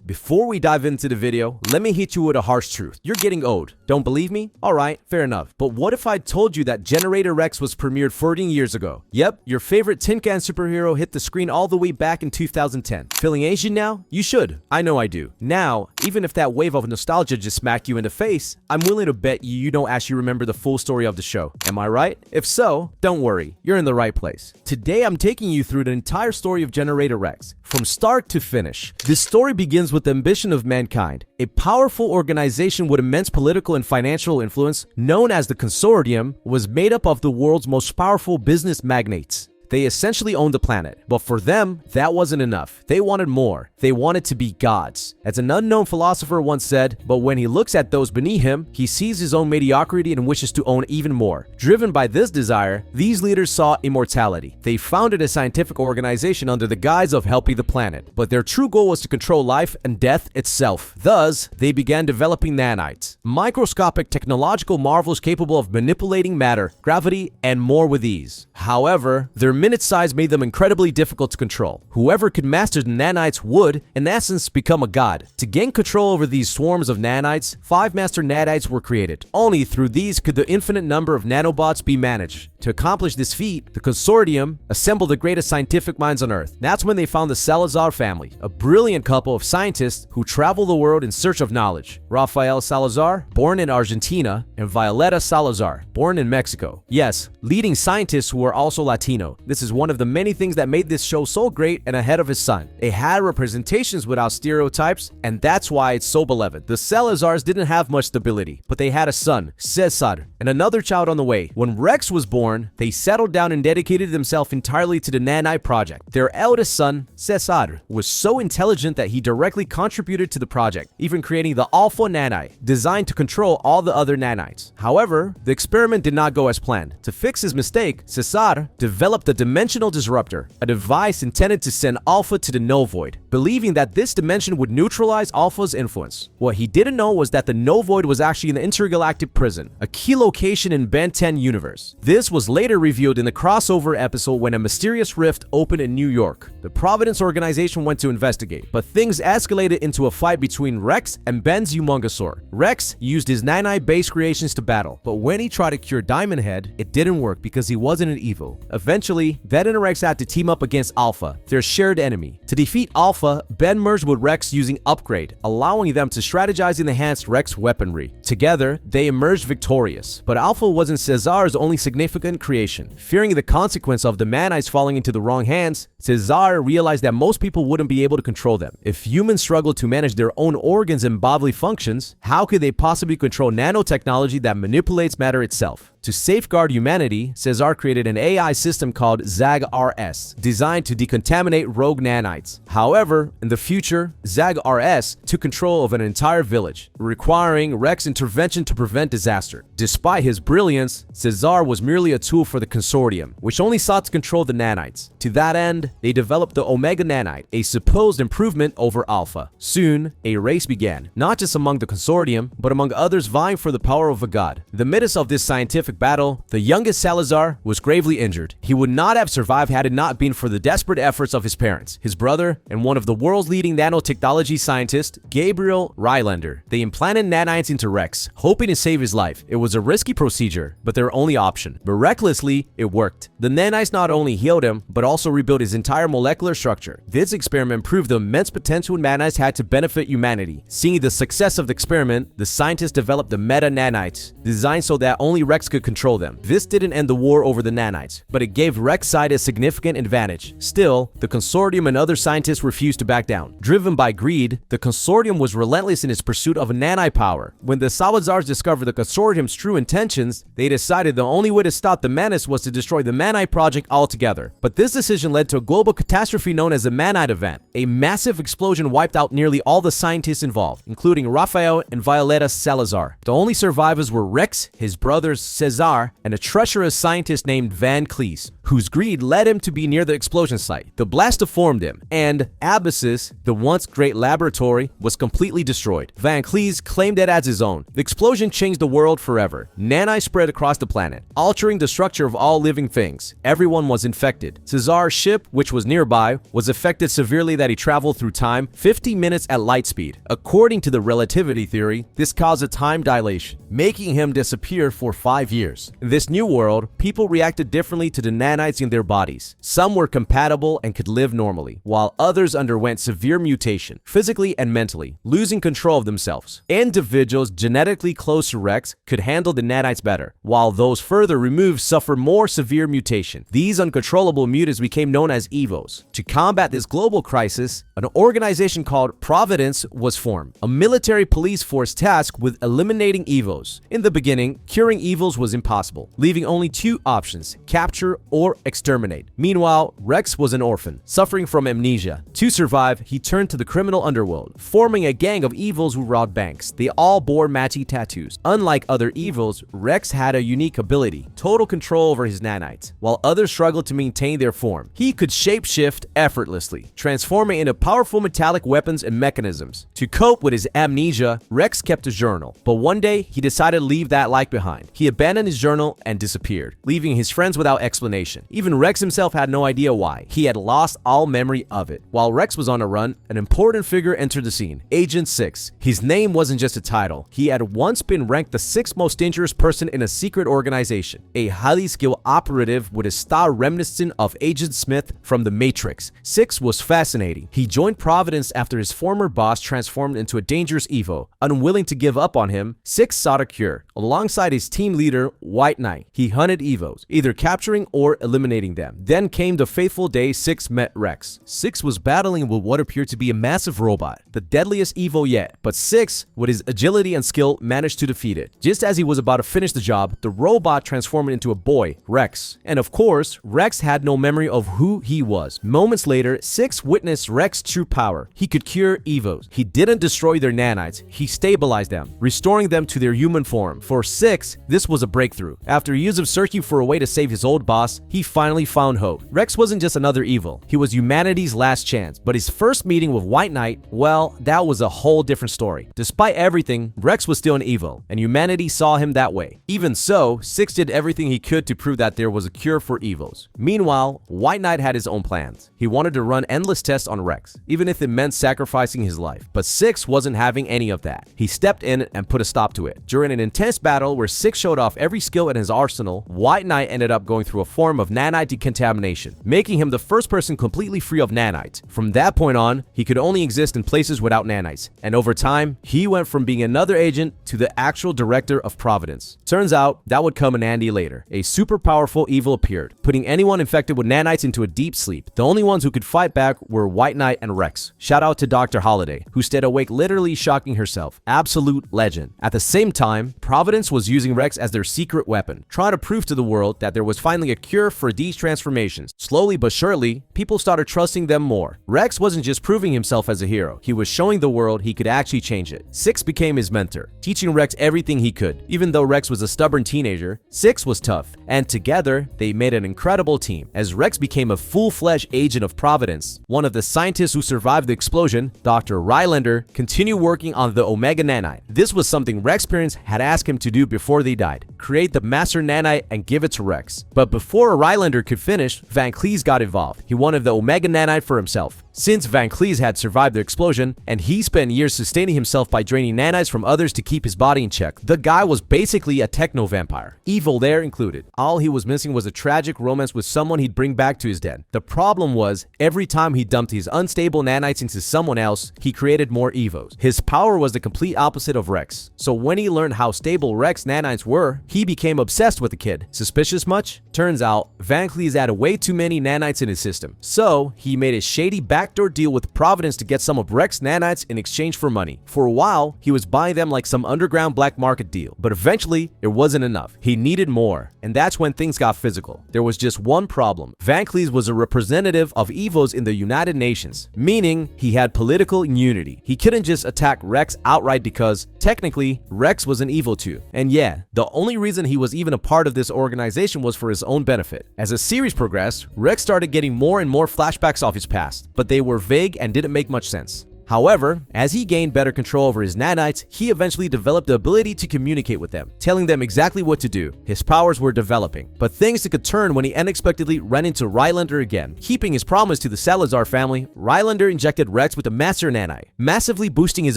Before we dive into the video, let me hit you with a harsh truth. You're getting old. Don't believe me? Alright, fair enough. But what if I told you that Generator Rex was premiered 14 years ago? Yep, your favorite tin can superhero hit the screen all the way back in 2010. Feeling Asian now? You should. I know I do. Now, even if that wave of nostalgia just smacked you in the face, I'm willing to bet you don't actually remember the full story of the show. Am I right? If so, don't worry. You're in the right place. Today, I'm taking you through the entire story of Generator Rex, from start to finish. This story begins with the ambition of mankind, a powerful organization with immense political and financial influence known as the Consortium was made up of the world's most powerful business magnates. They essentially owned the planet, but for them, that wasn't enough. They wanted more. They wanted to be gods. As an unknown philosopher once said, but when he looks at those beneath him, he sees his own mediocrity and wishes to own even more. Driven by this desire, these leaders saw immortality. They founded a scientific organization under the guise of helping the planet, but their true goal was to control life and death itself. Thus, they began developing nanites, microscopic technological marvels capable of manipulating matter, gravity, and more with ease. However, their minute size made them incredibly difficult to control. Whoever could master the nanites would, in essence, become a god. To gain control over these swarms of nanites, 5 master nanites were created. Only through these could the infinite number of nanobots be managed. To accomplish this feat, the Consortium assembled the greatest scientific minds on Earth. That's when they found the Salazar family, a brilliant couple of scientists who travel the world in search of knowledge. Rafael Salazar, born in Argentina, and Violeta Salazar, born in Mexico. Yes, leading scientists who are also Latino. This is one of the many things that made this show so great and ahead of its son. It had representations without stereotypes, and that's why it's so beloved. The Salazars didn't have much stability, but they had a son, Cesar, and another child on the way. When Rex was born, they settled down and dedicated themselves entirely to the nanite project. Their eldest son, Cesar, was so intelligent that he directly contributed to the project, even creating the Alpha nanite, designed to control all the other nanites. However, the experiment did not go as planned. To fix his mistake, Cesar developed the Dimensional Disruptor, a device intended to send Alpha to the null void, believing that this dimension would neutralize Alpha's influence. What he didn't know was that the null void was actually an intergalactic prison, a key location in Ben 10 universe. This was later revealed in the crossover episode when a mysterious rift opened in New York. The Providence organization went to investigate, but things escalated into a fight between Rex and Ben's Humongosaur. Rex used his nanite-based creations to battle, but when he tried to cure Diamond Head, it didn't work because he wasn't an evil. Eventually, Ben and Rex had to team up against Alpha, their shared enemy. To defeat Alpha, Ben merged with Rex using Upgrade, allowing them to strategize and enhance Rex weaponry. Together, they emerged victorious, but Alpha wasn't Cesar's only significant creation. Fearing the consequence of the nanites falling into the wrong hands, Cesar realized that most people wouldn't be able to control them. If humans struggled to manage their own organs and bodily functions, how could they possibly control nanotechnology that manipulates matter itself? To safeguard humanity, Cesar created an AI system called ZAG-RS, designed to decontaminate rogue nanites. However, in the future, ZAG-RS took control of an entire village, requiring Rex's intervention to prevent disaster. Despite his brilliance, Cesar was merely a tool for the Consortium, which only sought to control the nanites. To that end, they developed the Omega Nanite, a supposed improvement over Alpha. Soon, a race began, not just among the Consortium, but among others vying for the power of a god. In the midst of this scientific battle, the youngest Salazar was gravely injured. He would not have survived had it not been for the desperate efforts of his parents, his brother, and one of the world's leading nanotechnology scientists, Gabriel Rylander. They implanted nanites into Rex, hoping to save his life. It was a risky procedure, but their only option. Miraculously, it worked. The nanites not only healed him, but also rebuilt his entire molecular structure. This experiment proved the immense potential nanites had to benefit humanity. Seeing the success of the experiment, the scientists developed the meta nanites, designed so that only Rex could control them. This didn't end the war over the nanites, but it gave Rex's side a significant advantage. Still, the Consortium and other scientists refused to back down. Driven by greed, the Consortium was relentless in its pursuit of nanite power. When the Salazars discovered the Consortium's true intentions, they decided the only way to stop the menace was to destroy the Manite project altogether. But this decision led to a global catastrophe known as the Manite event. A massive explosion wiped out nearly all the scientists involved, including Rafael and Violeta Salazar. The only survivors were Rex, his brothers Cesar, and a treacherous scientist named Van Cleese, whose greed led him to be near the explosion site. The blast deformed him, and Abyssus, the once great laboratory, was completely destroyed. Van Cleese claimed it as his own. The explosion changed the world forever. Nanites spread across the planet, altering the structure of all living things. Everyone was infected. Cesar's ship, which was nearby, was affected severely that he traveled through time 50 minutes at light speed. According to the relativity theory, this caused a time dilation, making him disappear for 5 years. In this new world, people reacted differently to the nanites in their bodies. Some were compatible and could live normally, while others underwent severe mutation, physically and mentally, losing control of themselves. Individuals genetically close to Rex could handle the nanites better, while those further removed suffered more severe mutation. These uncontrollable mutants became known as Evos. To combat this global crisis, an organization called Providence was formed, a military police force tasked with eliminating Evos. In the beginning, curing Evos was impossible, leaving only 2 options: capture or exterminate. Meanwhile, Rex was an orphan, suffering from amnesia. To survive, he turned to the criminal underworld, forming a gang of Evils who robbed banks. They all bore matchy tattoos. Unlike other Evils, Rex had a unique ability: total control over his nanites. While others struggled to maintain their form, he could shapeshift effortlessly, transforming into powerful metallic weapons and mechanisms. To cope with his amnesia, Rex kept a journal, but one day he decided to leave that life behind. He abandoned his journal and disappeared, leaving his friends without explanation. Even Rex himself had no idea why. He had lost all memory of it. While Rex was on a run, an important figure entered the scene: Agent 6. His name wasn't just a title. He had once been ranked the 6th most dangerous person in a secret organization, a highly skilled operative with a style reminiscent of Agent Smith from The Matrix. 6 was fascinating. He joined Providence after his former boss transformed into a dangerous Evo. Unwilling to give up on him, 6 sought a cure. Alongside his team leader, White Knight, he hunted Evos, either capturing or eliminating them. Then came the fateful day 6 met Rex. 6 was battling with what appeared to be a massive robot, the deadliest Evo yet, but 6, with his agility and skill, managed to defeat it. Just as he was about to finish the job, the robot transformed into a boy, Rex. And of course, Rex had no memory of who he was. Moments later, 6 witnessed Rex's true power. He could cure Evos. He didn't destroy their nanites, he stabilized them, restoring them to their human form. For 6, this was a breakthrough. After years of searching for a way to save his old boss, he finally found hope. Rex wasn't just another evil, he was humanity's last chance. But his first meeting with White Knight, well, that was a whole different story. Despite everything, Rex was still an evil, and humanity saw him that way. Even so, 6 did everything he could to prove that there was a cure for evils. Meanwhile, White Knight had his own plans. He wanted to run endless tests on Rex, even if it meant sacrificing his life. But 6 wasn't having any of that. He stepped in and put a stop to it. During an intense battle where 6 showed off every skill in his arsenal, White Knight ended up going through a form of nanite decontamination, making him the first person completely free of nanites. From that point on, he could only exist in places without nanites, and over time, he went from being another agent to the actual director of Providence. Turns out, that would come in handy later. A super powerful evil appeared, putting anyone infected with nanites into a deep sleep. The only ones who could fight back were White Knight and Rex. Shout out to Dr. Holiday, who stayed awake literally shocking herself. Absolute legend. At the same time, Providence was using Rex as their secret weapon, trying to prove to the world that there was finally a cure for these transformations. Slowly but surely, people started trusting them more. Rex wasn't just proving himself as a hero, he was showing the world he could actually change it. 6 became his mentor, teaching Rex everything he could. Even though Rex was a stubborn teenager, 6 was tough, and together, they made an incredible team. As Rex became a full-fledged agent of Providence, one of the scientists who survived the explosion, Dr. Rylander, continued working on the Omega Nanite. This was something Rex's parents had asked him to do before they died: create the Master Nanite and give it to Rex. But before Rylander could finish, Van Cleese got involved. He wanted the Omega Nanite for himself. Since Van Cleese had survived the explosion, and he spent years sustaining himself by draining nanites from others to keep his body in check, the guy was basically a techno-vampire. Evil there included. All he was missing was a tragic romance with someone he'd bring back to his den. The problem was, every time he dumped his unstable nanites into someone else, he created more Evos. His power was the complete opposite of Rex. So when he learned how stable Rex's nanites were, he became obsessed with the kid. Suspicious much? Turns out, Van Cleese had way too many nanites in his system. So, he made a shady back backdoor deal with Providence to get some of Rex's nanites in exchange for money. For a while, he was buying them like some underground black market deal, but eventually, it wasn't enough. He needed more, and that's when things got physical. There was just one problem. Van Cleese was a representative of EVOs in the United Nations, meaning he had political immunity. He couldn't just attack Rex outright because, technically, Rex was an EVO too. And yeah, the only reason he was even a part of this organization was for his own benefit. As the series progressed, Rex started getting more and more flashbacks of his past, but they were vague and didn't make much sense. However, as he gained better control over his nanites, he eventually developed the ability to communicate with them, telling them exactly what to do. His powers were developing, but things took a turn when he unexpectedly ran into Rylander again. Keeping his promise to the Salazar family, Rylander injected Rex with a Master Nanite, massively boosting his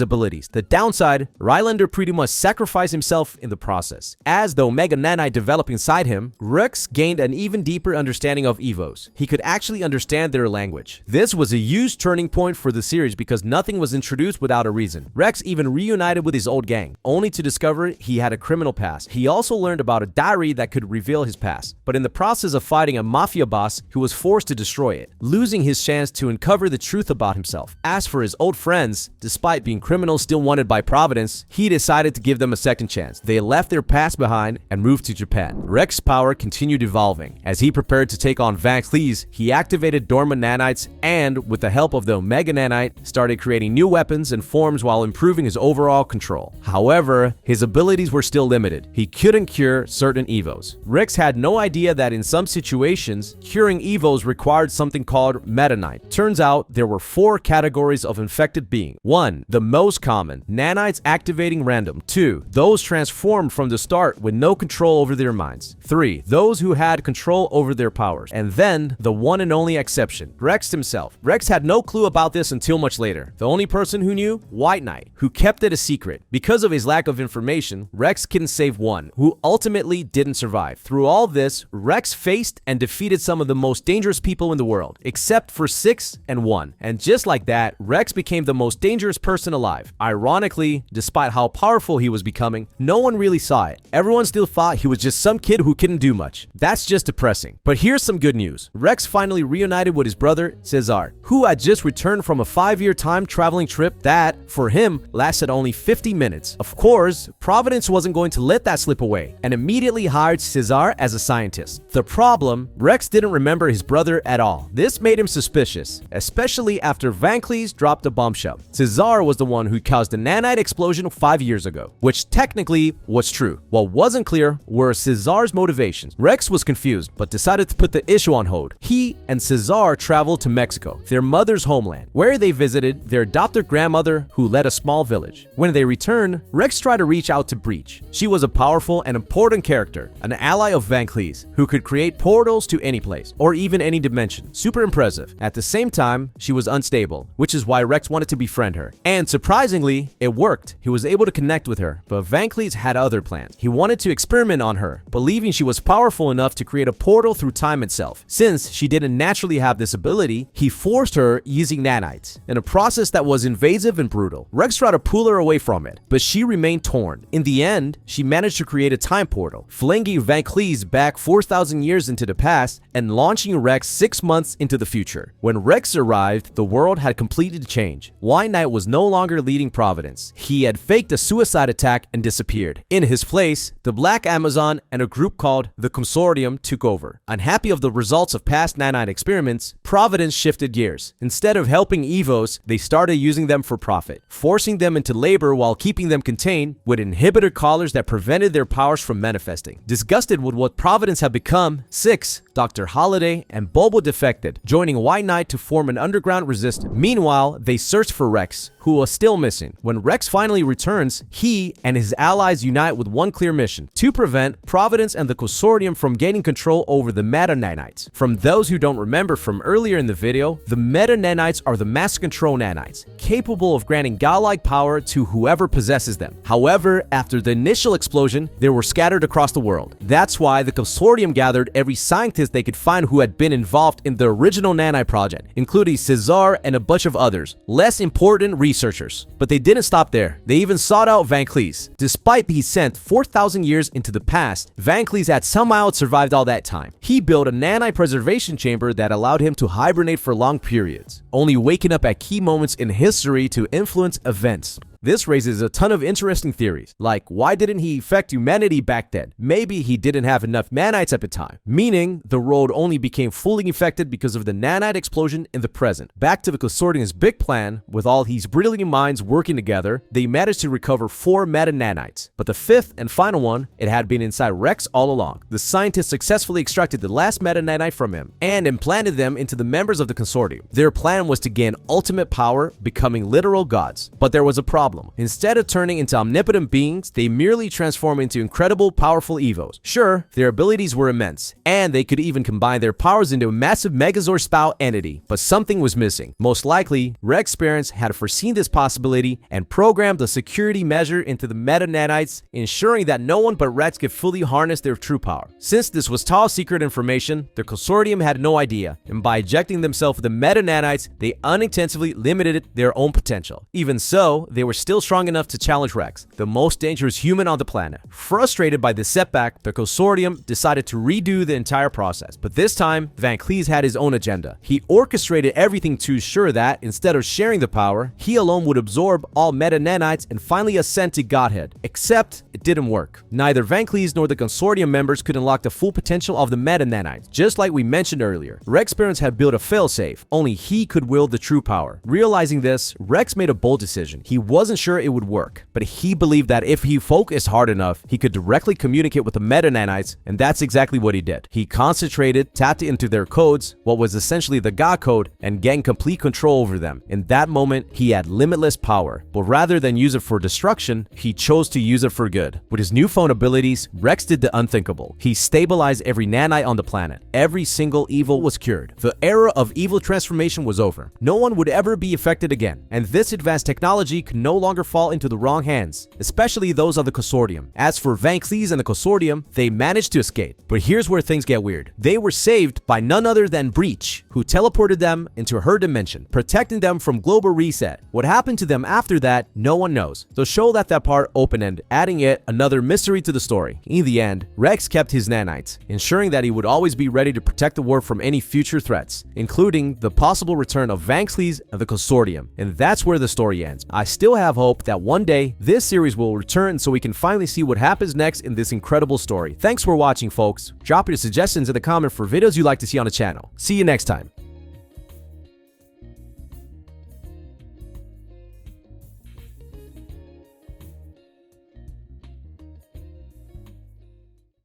abilities. The downside, Rylander pretty much sacrificed himself in the process. As the Omega Nanite developed inside him, Rex gained an even deeper understanding of EVOs. He could actually understand their language. This was a huge turning point for the series because nothing was introduced without a reason. Rex even reunited with his old gang, only to discover he had a criminal past. He also learned about a diary that could reveal his past, but in the process of fighting a mafia boss who was forced to destroy it, losing his chance to uncover the truth about himself. As for his old friends, despite being criminals still wanted by Providence, he decided to give them a second chance. They left their past behind and moved to Japan. Rex's power continued evolving. As he prepared to take on Van Cleese, he activated dormant nanites and, with the help of the Omega Nanite, started creating new weapons and forms while improving his overall control. However, his abilities were still limited. He couldn't cure certain EVOs. Rex had no idea that in some situations, curing EVOs required something called Meta Knight. Turns out there were 4 categories of infected being. 1. The most common, nanites activating random. 2. Those transformed from the start with no control over their minds. 3. Those who had control over their powers. And then, the one and only exception, Rex himself. Rex had no clue about this until much later. The only person who knew? White Knight, who kept it a secret. Because of his lack of information, Rex couldn't save one, who ultimately didn't survive. Through all this, Rex faced and defeated some of the most dangerous people in the world, except for 6 and 1. And just like that, Rex became the most dangerous person alive. Ironically, despite how powerful he was becoming, no one really saw it. Everyone still thought he was just some kid who couldn't do much. That's just depressing. But here's some good news. Rex finally reunited with his brother, Cesar, who had just returned from a 5-year time traveling trip that, for him, lasted only 50 minutes. Of course, Providence wasn't going to let that slip away and immediately hired Cesar as a scientist. The problem, Rex didn't remember his brother at all. This made him suspicious, especially after Van Cleese dropped a bombshell. Cesar was the one who caused the nanite explosion 5 years ago, which technically was true. What wasn't clear were Cesar's motivations. Rex was confused, but decided to put the issue on hold. He and Cesar traveled to Mexico, their mother's homeland, where they visited their adopted grandmother who led a small village. When they returned, Rex tried to reach out to Breach. She was a powerful and important character, an ally of Van Cleese, who could create portals to any place, or even any dimension. Super impressive. At the same time, she was unstable, which is why Rex wanted to befriend her. And surprisingly, it worked. He was able to connect with her, but Van Cleese had other plans. He wanted to experiment on her, believing she was powerful enough to create a portal through time itself. Since she didn't naturally have this ability, he forced her using nanites, in a process that was invasive and brutal. Rex tried to pull her away from it, but she remained torn. In the end, she managed to create a time portal, flinging Van Cleese back 4,000 years into the past and launching Rex 6 months into the future. When Rex arrived, the world had completely changed. White Knight was no longer leading Providence. He had faked a suicide attack and disappeared. In his place, the Black Amazon and a group called the Consortium took over. Unhappy of the results of past nanite experiments, Providence shifted gears. Instead of helping EVOs, they started using them for profit, forcing them into labor while keeping them contained with inhibitor collars that prevented their powers from manifesting. Disgusted with what Providence had become, Six, Dr. Holiday, and Bobo defected, joining White Knight to form an underground resistance. Meanwhile, they searched for Rex, who was still missing. When Rex finally returns, he and his allies unite with one clear mission: to prevent Providence and the Consortium from gaining control over the Meta Nanites. From those who don't remember from earlier in the video, the Meta Nanites are the master control nanites, capable of granting godlike power to whoever possesses them. However, after the initial explosion, they were scattered across the world. That's why the Consortium gathered every scientist they could find who had been involved in the original nanite project, including Cesar and a bunch of others. Less important researchers. But they didn't stop there. They even sought out Van Cleese. Despite being sent 4,000 years into the past, Van Cleese had somehow survived all that time. He built a nanite preservation chamber that allowed him to hibernate for long periods, only waking up at key moments in history to influence events. This raises a ton of interesting theories, like why didn't he affect humanity back then? Maybe he didn't have enough nanites at the time, meaning the world only became fully infected because of the nanite explosion in the present. Back to the Consortium's big plan, with all these brilliant minds working together, they managed to recover 4 meta-nanites. But the 5th and final one, it had been inside Rex all along. The scientists successfully extracted the last meta-nanite from him and implanted them into the members of the Consortium. Their plan was to gain ultimate power, becoming literal gods. But there was a problem. Instead of turning into omnipotent beings, they merely transformed into incredible, powerful evos. Sure, their abilities were immense, and they could even combine their powers into a massive Megazord-style entity, but something was missing. Most likely, Rex's parents had foreseen this possibility and programmed a security measure into the meta-nanites, ensuring that no one but Rex could fully harness their true power. Since this was top secret information, the Consortium had no idea, and by injecting themselves with the meta-nanites, they unintentionally limited their own potential. Even so, they were still strong enough to challenge Rex, the most dangerous human on the planet. Frustrated by this setback, the Consortium decided to redo the entire process. But this time, Van Cleese had his own agenda. He orchestrated everything to ensure that, instead of sharing the power, he alone would absorb all meta-nanites and finally ascend to godhead. Except, it didn't work. Neither Van Cleese nor the Consortium members could unlock the full potential of the meta-nanites. Just like we mentioned earlier, Rex's parents had built a failsafe. Only he could wield the true power. Realizing this, Rex made a bold decision. He wasn't sure it would work, but he believed that if he focused hard enough, he could directly communicate with the meta-nanites, and that's exactly what he did. He concentrated, tapped into their codes, what was essentially the God code, and gained complete control over them. In that moment, he had limitless power, but rather than use it for destruction, he chose to use it for good. With his newfound abilities, Rex did the unthinkable. He stabilized every nanite on the planet. Every single evil was cured. The era of evil transformation was over. No one would ever be affected again, and this advanced technology could no longer fall into the wrong hands, especially those of the Consortium. As for Van Cleese and the Consortium, they managed to escape. But here's where things get weird. They were saved by none other than Breach, who teleported them into her dimension, protecting them from global reset. What happened to them after that, no one knows. So show that part open-ended, adding yet another mystery to the story. In the end, Rex kept his nanites, ensuring that he would always be ready to protect the world from any future threats, including the possible return of Van Cleese and the Consortium. And that's where the story ends. I still have hope that one day this series will return so we can finally see what happens next in this incredible story. Thanks for watching, folks. Drop your suggestions in the comment for videos you'd like to see on the channel. See you next time.